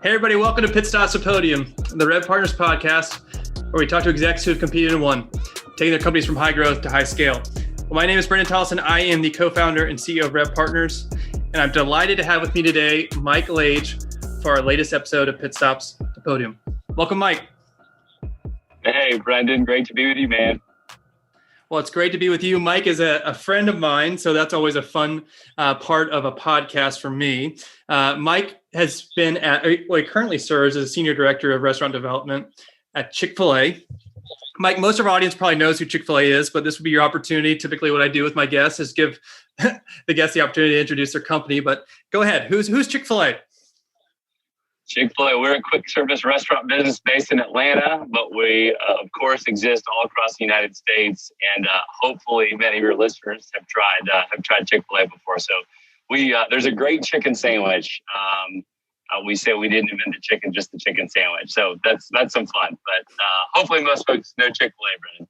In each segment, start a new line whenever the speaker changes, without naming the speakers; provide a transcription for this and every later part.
Hey everybody, welcome to Pit Stops at Podium, the Rev Partners podcast, where we talk to execs who have competed and won, taking their companies from high growth to high scale. Well, my name is Brendan Tollison. I am the co-founder and CEO of Rev Partners, and I'm delighted to have with me today Mike Lage for our latest episode of Pit Stops at Podium. Welcome, Mike.
Hey, Brendan. Great to be with you, man.
Well, it's great to be with you. Mike is a friend of mine, so that's always a fun part of a podcast for me. Mike has been he currently serves as a senior director of restaurant development at Chick-Fil-A. Mike, most of our audience probably knows who Chick-Fil-A is, but this would be your opportunity. Typically what I do with my guests is give the guests the opportunity to introduce their company, but go ahead. Who's Chick-Fil-A?
Chick-fil-A, we're a quick service restaurant business based in Atlanta, but we, of course, exist all across the United States. And hopefully many of your listeners have tried Chick-fil-A before. So there's a great chicken sandwich. We say we didn't invent the chicken, just the chicken sandwich. So that's some fun. But hopefully most folks know Chick-fil-A, Brendan.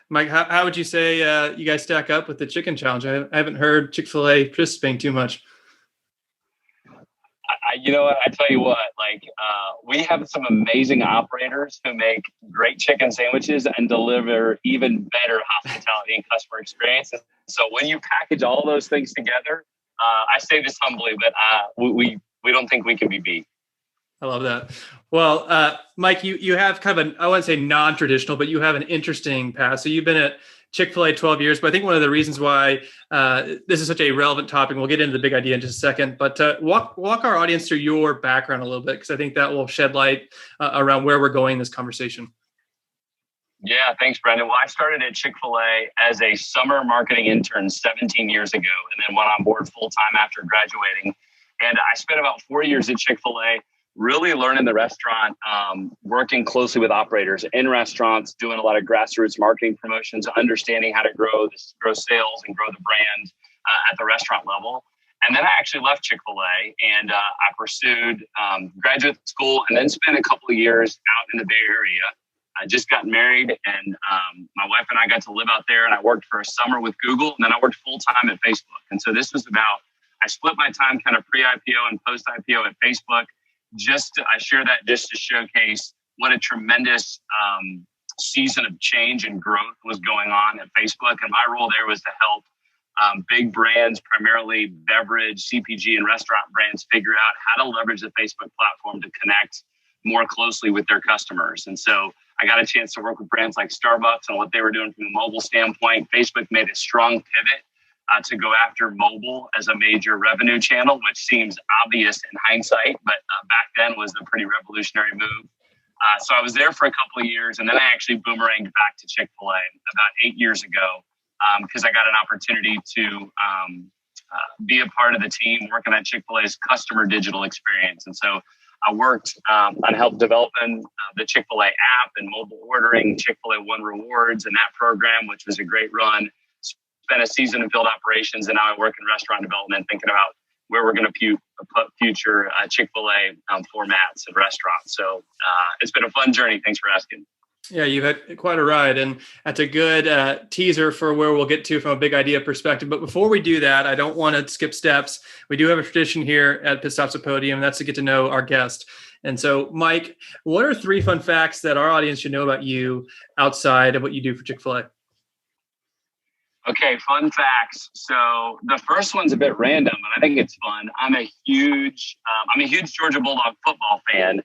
Mike, how would you say you guys stack up with the chicken challenge? I haven't heard Chick-fil-A participating too much.
You know what? I tell you what, we have some amazing operators who make great chicken sandwiches and deliver even better hospitality and customer experiences. So when you package all those things together, I say this humbly, but we don't think we can be beat.
I love that. Well, Mike, you have kind of I wouldn't say non-traditional, but you have an interesting past. So you've been at Chick-fil-A 12 years, but I think one of the reasons why this is such a relevant topic, we'll get into the big idea in just a second, but walk our audience through your background a little bit, because I think that will shed light around where we're going in this conversation.
Yeah, thanks, Brendan. Well, I started at Chick-fil-A as a summer marketing intern 17 years ago, and then went on board full-time after graduating. And I spent about 4 years at Chick-fil-A, really learning the restaurant, working closely with operators in restaurants, doing a lot of grassroots marketing promotions, understanding how to grow sales and grow the brand at the restaurant level. And then I actually left Chick-fil-A and I pursued graduate school and then spent a couple of years out in the Bay Area. I just got married and my wife and I got to live out there, and I worked for a summer with Google, and then I worked full-time at Facebook. And so this was I split my time kind of pre-IPO and post-IPO at Facebook. I share that just to showcase what a tremendous season of change and growth was going on at Facebook. And my role there was to help big brands, primarily beverage, CPG, and restaurant brands, figure out how to leverage the Facebook platform to connect more closely with their customers. And so I got a chance to work with brands like Starbucks on what they were doing from a mobile standpoint. Facebook made a strong pivot to go after mobile as a major revenue channel, which seems obvious in hindsight, but back then was a pretty revolutionary move. So I was there for a couple of years, and then I actually boomeranged back to Chick-fil-A about 8 years ago because I got an opportunity to be a part of the team working on Chick-fil-A's customer digital experience. And so I worked on help developing the Chick-fil-A app and mobile ordering, Chick-fil-A One Rewards, and that program, which was a great run. Spent a season in field operations, and now I work in restaurant development, thinking about where we're going to put future Chick-fil-A formats and restaurants. So it's been a fun journey. Thanks for asking.
Yeah, you've had quite a ride, and that's a good teaser for where we'll get to from a big idea perspective. But before we do that, I don't want to skip steps. We do have a tradition here at Pit Stops at Podium, and that's to get to know our guest. And so, Mike, what are 3 fun facts that our audience should know about you outside of what you do for Chick-fil-A?
Okay, fun facts. So the first one's a bit random, but I think it's fun. I'm a huge Georgia Bulldog football fan,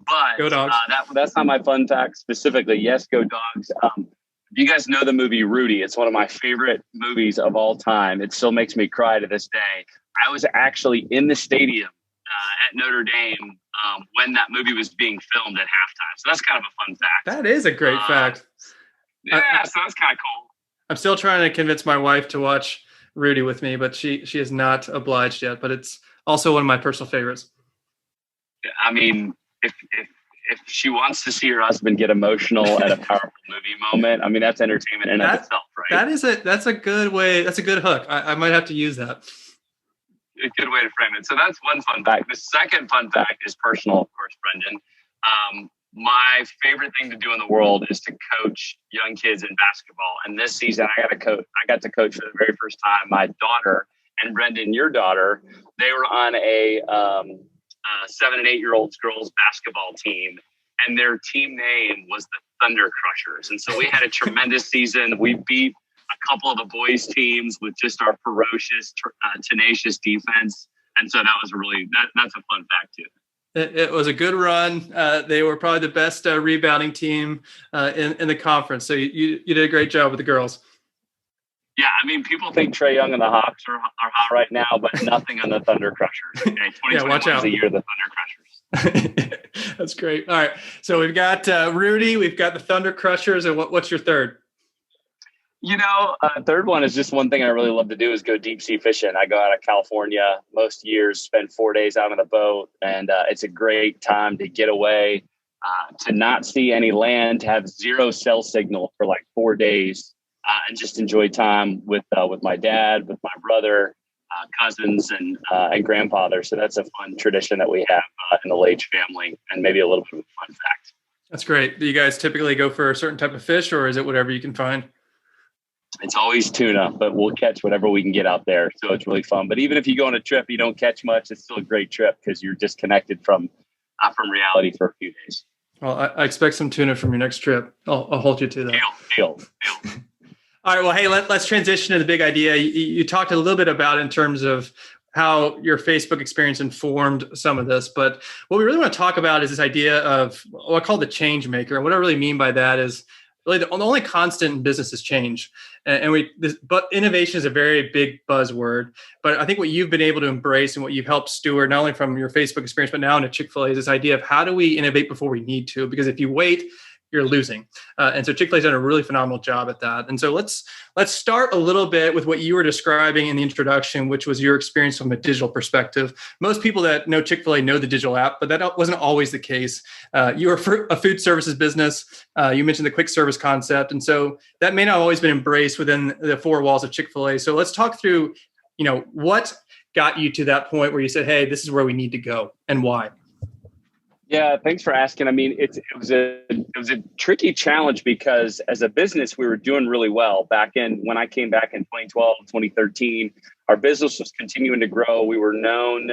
but
go Dogs.
That's not my fun fact specifically. Yes, go Dogs. If you guys know the movie Rudy, it's one of my favorite movies of all time. It still makes me cry to this day. I was actually in the stadium at Notre Dame when that movie was being filmed at halftime. So that's kind of a fun fact.
That is a great fact.
Yeah, so that's kind of cool.
I'm still trying to convince my wife to watch Rudy with me, but she is not obliged yet. But it's also one of my personal favorites.
I mean, if she wants to see her husband get emotional at a powerful movie moment, I mean, that's entertainment in of itself, right?
That's a good way. That's a good hook. I might have to use that.
A good way to frame it. So that's one fun fact. The second fun fact is personal, of course, Brendan. My favorite thing to do in the world is to coach young kids in basketball. And this season, I got to coach for the very first time my daughter and Brendan, your daughter. They were on a 7 and 8 year olds girls basketball team, and their team name was the Thunder Crushers. And so we had a tremendous season. We beat a couple of the boys teams with just our ferocious, tenacious defense. And so that was that's a fun fact too.
It was a good run. They were probably the best rebounding team in the conference. So you did a great job with the girls.
Yeah, I mean, people think Trae Young and the Hawks are hot right now, but nothing on the Thunder Crushers. Okay? 2021 is the year of the Thunder Crushers.
That's great. All right. So we've got Rudy, we've got the Thunder Crushers. And what's your third?
Third one is just one thing I really love to do is go deep sea fishing. I go out of California most years, spend 4 days out on the boat, and it's a great time to get away, to not see any land, to have zero cell signal for like 4 days, and just enjoy time with my dad, with my brother, cousins, and grandfather. So that's a fun tradition that we have in the Lage family, and maybe a little bit of a fun fact.
That's great. Do you guys typically go for a certain type of fish, or is it whatever you can find?
It's always tuna, but we'll catch whatever we can get out there. So it's really fun. But even if you go on a trip, you don't catch much, it's still a great trip because you're disconnected from reality for a few days.
Well, I expect some tuna from your next trip. I'll hold you to that.
Deal.
All right. Well, hey, let's transition to the big idea. You talked a little bit about in terms of how your Facebook experience informed some of this. But what we really want to talk about is this idea of what I call the change maker. And what I really mean by that is really the only constant in business is change. But innovation is a very big buzzword. But I think what you've been able to embrace and what you've helped steward, not only from your Facebook experience, but now into Chick-Fil-A, is this idea of how do we innovate before we need to? Because if you wait, you're losing. And so Chick-fil-A has done a really phenomenal job at that. And so let's start a little bit with what you were describing in the introduction, which was your experience from a digital perspective. Most people that know Chick-fil-A know the digital app, but that wasn't always the case. You were a food services business. You mentioned the quick service concept. And so that may not have always been embraced within the four walls of Chick-fil-A. So let's talk through, what got you to that point where you said, hey, this is where we need to go and why?
Yeah, thanks for asking. I mean, it was a tricky challenge because as a business, we were doing really well when I came back in 2012, 2013. Our business was continuing to grow. We were known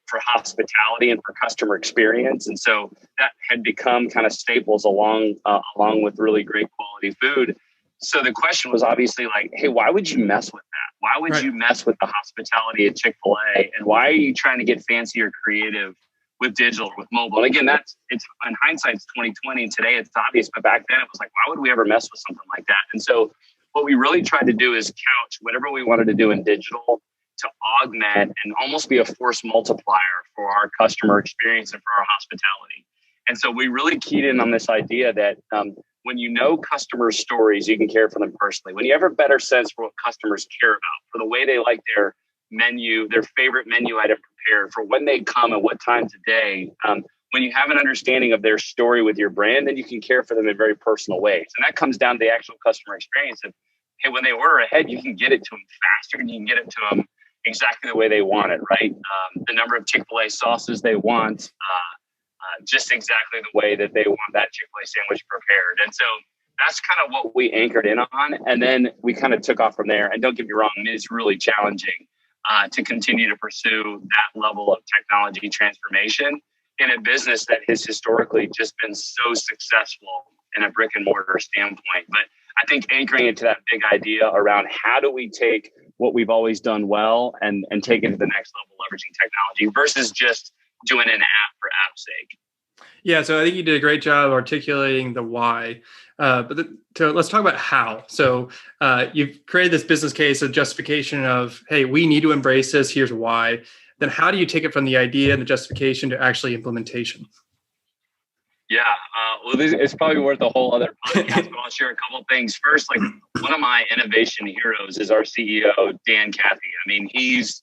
for hospitality and for customer experience, and so that had become kind of staples along with really great quality food. So the question was obviously like, hey, why would you mess with that? Why would you mess with the hospitality at Chick-fil-A? And why are you trying to get fancy or creative with digital, with mobile? And again, it's in hindsight, it's 2020, and today it's obvious, but back then it was like, why would we ever mess with something like that? And so what we really tried to do is couch whatever we wanted to do in digital to augment and almost be a force multiplier for our customer experience and for our hospitality. And so we really keyed in on this idea that when you know customers' stories, you can care for them personally. When you have a better sense for what customers care about, for the way they like their menu, their favorite menu item prepared, for when they come and what times of day, when you have an understanding of their story with your brand, then you can care for them in very personal ways. And that comes down to the actual customer experience of, hey, when they order ahead, you can get it to them faster and you can get it to them exactly the way they want it, right? The number of Chick-fil-A sauces they want, just exactly the way that they want that Chick-fil-A sandwich prepared. And so that's kind of what we anchored in on. And then we kind of took off from there. And don't get me wrong, it's really challenging to continue to pursue that level of technology transformation in a business that has historically just been so successful in a brick and mortar standpoint. But I think anchoring into that big idea around how do we take what we've always done well and take it to the next level, leveraging technology versus just doing an app for app's sake.
Yeah, so I think you did a great job articulating the why. So let's talk about how. So you've created this business case, a justification of, hey, we need to embrace this. Here's why. Then how do you take it from the idea and the justification to actually implementation?
Yeah, well, it's probably worth a whole other podcast, but I'll share a couple of things. First, like one of my innovation heroes is our CEO, Dan Cathy. I mean, he is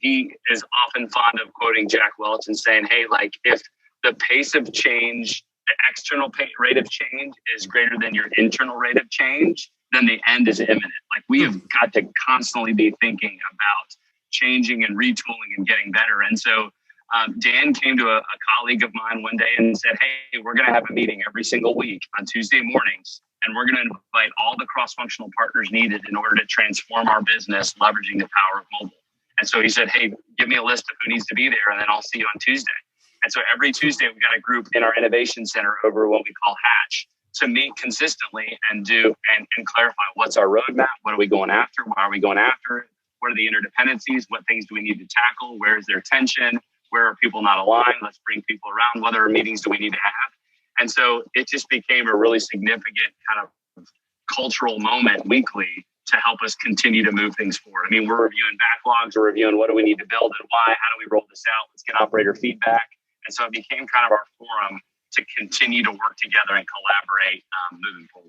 often fond of quoting Jack Welch and saying, hey, like if the pace of change, the external rate of change is greater than your internal rate of change, then the end is imminent. Like we have got to constantly be thinking about changing and retooling and getting better. And so Dan came to a colleague of mine one day and said, hey, we're going to have a meeting every single week on Tuesday mornings, and we're going to invite all the cross-functional partners needed in order to transform our business, leveraging the power of mobile. And so he said, hey, give me a list of who needs to be there, and then I'll see you on Tuesday. And so every Tuesday, we've got a group in our innovation center over what we call Hatch to meet consistently and clarify what's our roadmap, what are we going after, why are we going after it, what are the interdependencies, what things do we need to tackle, where is there tension, where are people not aligned, let's bring people around, what other meetings do we need to have. And so it just became a really significant kind of cultural moment weekly to help us continue to move things forward. I mean, we're reviewing backlogs, we're reviewing what do we need to build and why, how do we roll this out, let's get operator feedback. And so it became kind of our forum to continue to work together and collaborate moving forward.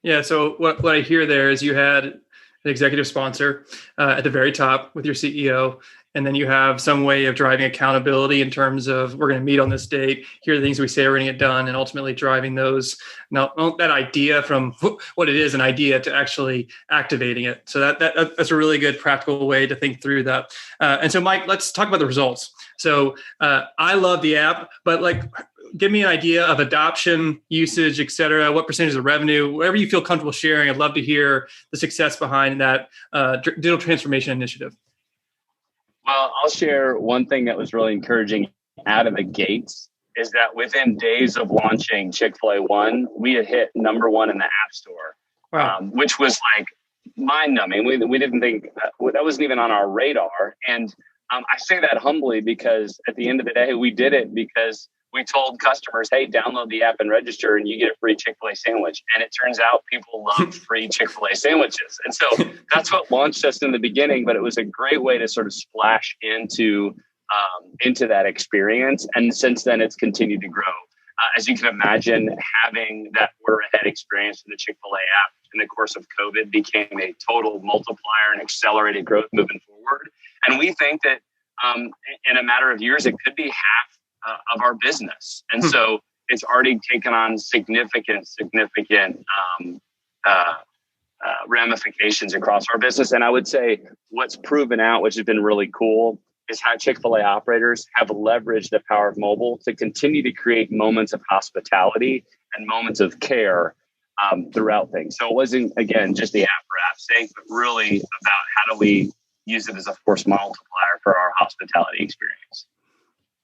Yeah. So what I hear there is you had an executive sponsor at the very top with your CEO, and then you have some way of driving accountability in terms of we're going to meet on this date. Here are the things we say we're going to get done, and ultimately driving those. Now that idea from what it is, an idea, to actually activating it. So that's a really good practical way to think through that. And so, Mike, let's talk about the results. So I love the app, but give me an idea of adoption, usage, et cetera. What percentage of revenue, whatever you feel comfortable sharing. I'd love to hear the success behind that digital transformation initiative.
Well, I'll share one thing that was really encouraging out of the gates is that within days of launching Chick-fil-A One, we had hit number one in the App Store, wow. Which was like mind-numbing. We didn't think that wasn't even on our radar. And I say that humbly because at the end of the day, we did it because we told customers, hey, download the app and register and you get a free Chick-fil-A sandwich. And it turns out people love free Chick-fil-A sandwiches. And so that's what launched us in the beginning, but it was a great way to sort of splash into that experience. And since then, it's continued to grow. As you can imagine, having that order ahead experience in the Chick-fil-A app in the course of COVID became a total multiplier and accelerated growth moving forward. And we think that in a matter of years, it could be half of our business. And so it's already taken on significant ramifications across our business. And I would say what's proven out, which has been really cool, is how Chick-fil-A operators have leveraged the power of mobile to continue to create moments of hospitality and moments of care throughout things. So it wasn't, again, just the app for app's sake, but really about how do we use it as a force multiplier for our hospitality experience.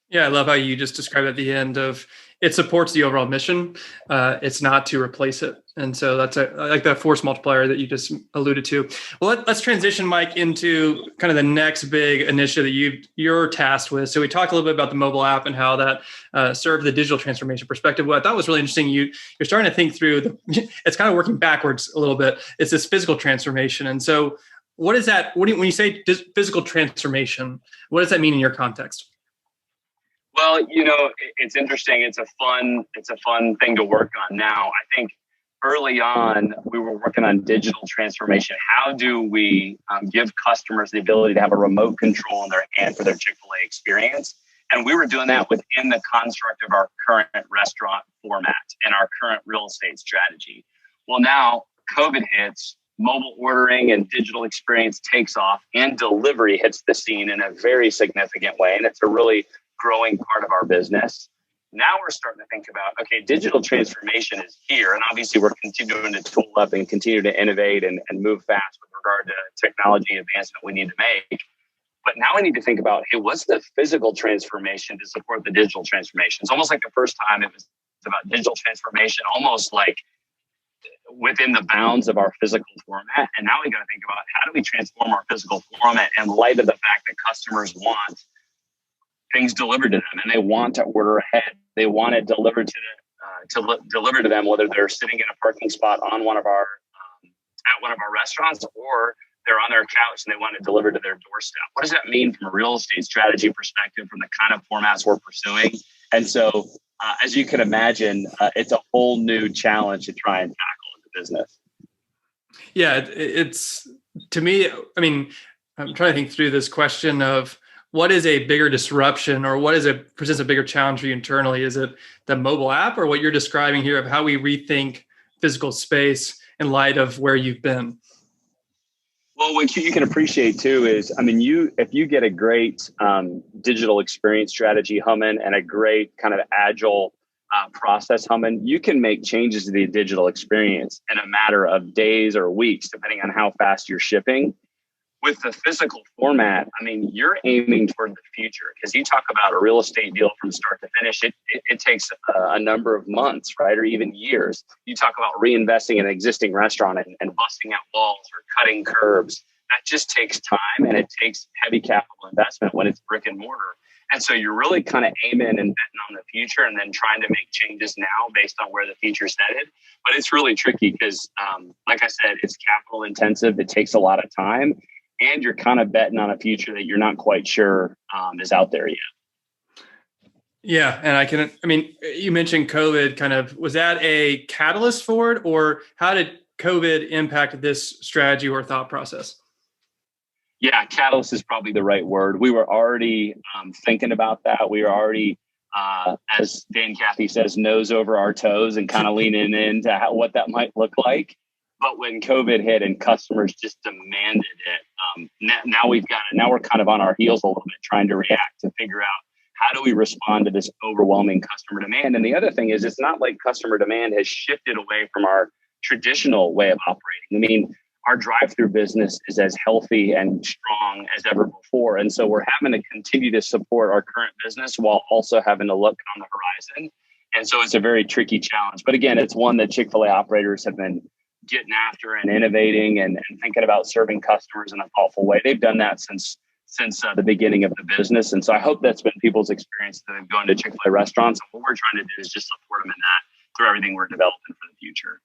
Yeah, I love how you just described at the end of it supports the overall mission. It's not to replace it. And so I like that force multiplier that you just alluded to. Well, let's transition, Mike, into kind of the next big initiative that you're tasked with. So we talked a little bit about the mobile app and how that served the digital transformation perspective. What I thought was really interesting, you're starting to think through it's kind of working backwards a little bit. It's this physical transformation. And so what is that? When you say physical transformation, what does that mean in your context?
Well, it's interesting. It's a fun thing to work on now. I think early on, we were working on digital transformation. How do we give customers the ability to have a remote control in their hand for their Chick-fil-A experience? And we were doing that within the construct of our current restaurant format and our current real estate strategy. Well, now COVID hits, mobile ordering and digital experience takes off, and delivery hits the scene in a very significant way. And it's a really growing part of our business. Now we're starting to think about, okay, digital transformation is here. And obviously we're continuing to tool up and continue to innovate and move fast with regard to technology advancement we need to make. But now we need to think about, hey, what's the physical transformation to support the digital transformation? It's almost like the first time it was about digital transformation, almost like within the bounds of our physical format. And now we got to think about how do we transform our physical format in light of the fact that customers want things delivered to them, and they want to order ahead. They want it delivered delivered to them, whether they're sitting in a parking spot on one of our at one of our restaurants, or they're on their couch and they want it delivered to their doorstep. What does that mean from a real estate strategy perspective, from the kind of formats we're pursuing? And so, as you can imagine, it's a whole new challenge to try and tackle in the business.
Yeah, it's to me. I mean, I'm trying to think through this question of what is a bigger disruption, or what presents a bigger challenge for you internally? Is it the mobile app, or what you're describing here of how we rethink physical space in light of where you've been?
Well, what you can appreciate too is, I mean, if you get a great digital experience strategy humming and a great kind of agile process humming, you can make changes to the digital experience in a matter of days or weeks, depending on how fast you're shipping, with the physical format, I mean, you're aiming toward the future because you talk about a real estate deal from start to finish. It takes a number of months, right? Or even years. You talk about reinvesting in an existing restaurant and busting out walls or cutting curbs. That just takes time, and it takes heavy capital investment when it's brick and mortar. And so you're really kind of aiming and betting on the future and then trying to make changes now based on where the future's headed. But it's really tricky because, like I said, it's capital intensive. It takes a lot of time. And you're kind of betting on a future that you're not quite sure is out there yet.
Yeah. And you mentioned COVID was that a catalyst for it, or how did COVID impact this strategy or thought process?
Yeah, catalyst is probably the right word. We were already thinking about that. We were already, as Dan Cathy says, nose over our toes and kind of leaning into what that might look like. But when COVID hit and customers just demanded it, now we're kind of on our heels a little bit, trying to react to figure out how do we respond to this overwhelming customer demand. And the other thing is, it's not like customer demand has shifted away from our traditional way of operating. I mean, our drive-through business is as healthy and strong as ever before. And so we're having to continue to support our current business while also having to look on the horizon. And so it's a very tricky challenge. But again, it's one that Chick-fil-A operators have been getting after and innovating and thinking about serving customers in a thoughtful way. They've done that since the beginning of the business. And so I hope that's been people's experience that have gone to Chick-fil-A restaurants. And what we're trying to do is just support them in that through everything we're developing for the future.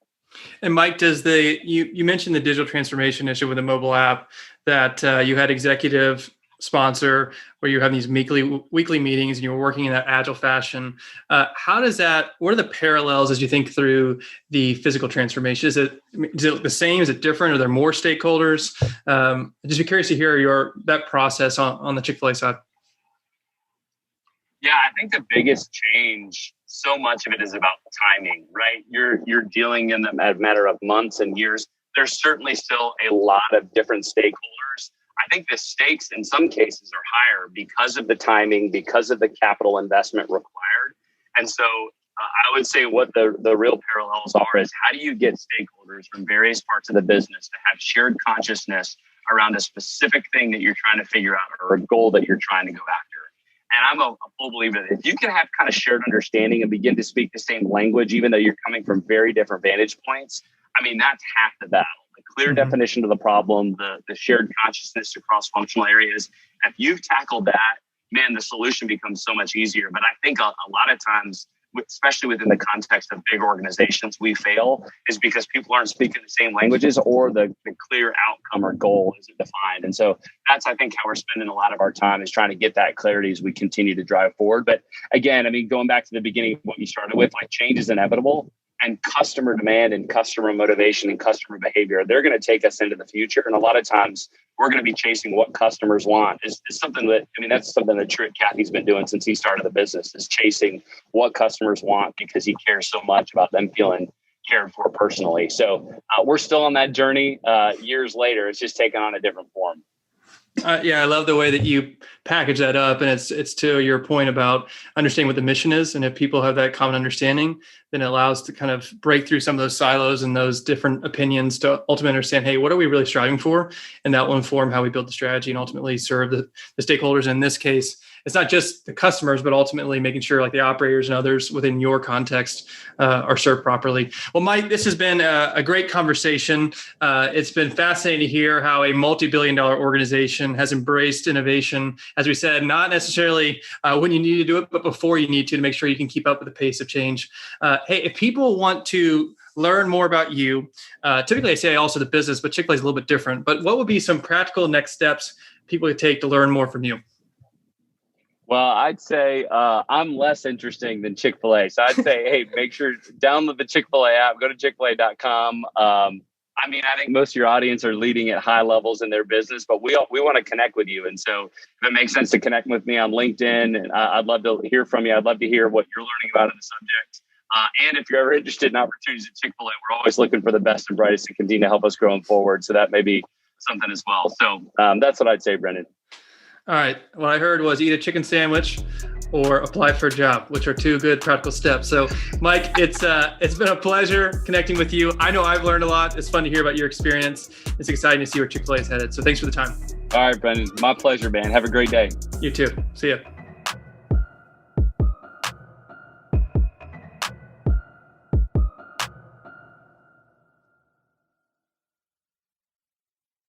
And Mike, you mentioned the digital transformation issue with the mobile app that you had executive sponsor where you have these weekly meetings and you were working in that agile fashion. What are the parallels as you think through the physical transformation? Is it the same? Is it different? Are there more stakeholders? I'd just be curious to hear that process on the Chick-fil-A side.
Yeah, I think the biggest change, so much of it is about timing, right? You're dealing in a matter of months and years. There's certainly still a lot of different stakeholders. I think the stakes in some cases are higher because of the timing, because of the capital investment required. And so I would say what the real parallels are is, how do you get stakeholders from various parts of the business to have shared consciousness around a specific thing that you're trying to figure out or a goal that you're trying to go after? And I'm a full believer that if you can have kind of shared understanding and begin to speak the same language, even though you're coming from very different vantage points, I mean, that's half the battle. The clear definition of the problem, the shared consciousness across functional areas. If you've tackled that, man, the solution becomes so much easier. But I think a lot of times, especially within the context of big organizations, we fail is because people aren't speaking the same languages or the clear outcome or goal isn't defined. And so that's, I think, how we're spending a lot of our time, is trying to get that clarity as we continue to drive forward. But again, I mean, going back to the beginning of what you started with, like, change is inevitable. And customer demand and customer motivation and customer behavior, they're going to take us into the future. And a lot of times we're going to be chasing what customers want. Is something that, I mean, that's something that Cathy's been doing since he started the business, is chasing what customers want because he cares so much about them feeling cared for personally. So we're still on that journey years later. It's just taken on a different form.
Yeah, I love the way that you package that up. And it's to your point about understanding what the mission is. And if people have that common understanding, then it allows to kind of break through some of those silos and those different opinions to ultimately understand, hey, what are we really striving for? And that will inform how we build the strategy and ultimately serve the stakeholders. In this case, it's not just the customers, but ultimately making sure like the operators and others within your context are served properly. Well, Mike, this has been a great conversation. It's been fascinating to hear how a multi-billion-dollar organization has embraced innovation, as we said, not necessarily when you need to do it, but before you need to make sure you can keep up with the pace of change. Hey, if people want to learn more about you, typically I say also the business, but Chick-fil-A is a little bit different. But what would be some practical next steps people could take to learn more from you?
Well, I'd say I'm less interesting than Chick-fil-A. So I'd say, hey, make sure download the Chick-fil-A app, go to Chick-fil-A.com. I mean, I think most of your audience are leading at high levels in their business, but we want to connect with you. And so if it makes sense to connect with me on LinkedIn, and I'd love to hear from you. I'd love to hear what you're learning about in the subject. And if you're ever interested in opportunities at Chick-fil-A, we're always looking for the best and brightest to continue to help us grow forward. So that may be something as well. So that's what I'd say, Brendan.
All right. What I heard was eat a chicken sandwich or apply for a job, which are two good practical steps. So, Mike, it's been a pleasure connecting with you. I know I've learned a lot. It's fun to hear about your experience. It's exciting to see where Chick-fil-A is headed. So thanks for the time.
All right, Brendan. My pleasure, man. Have a great day.
You too. See ya.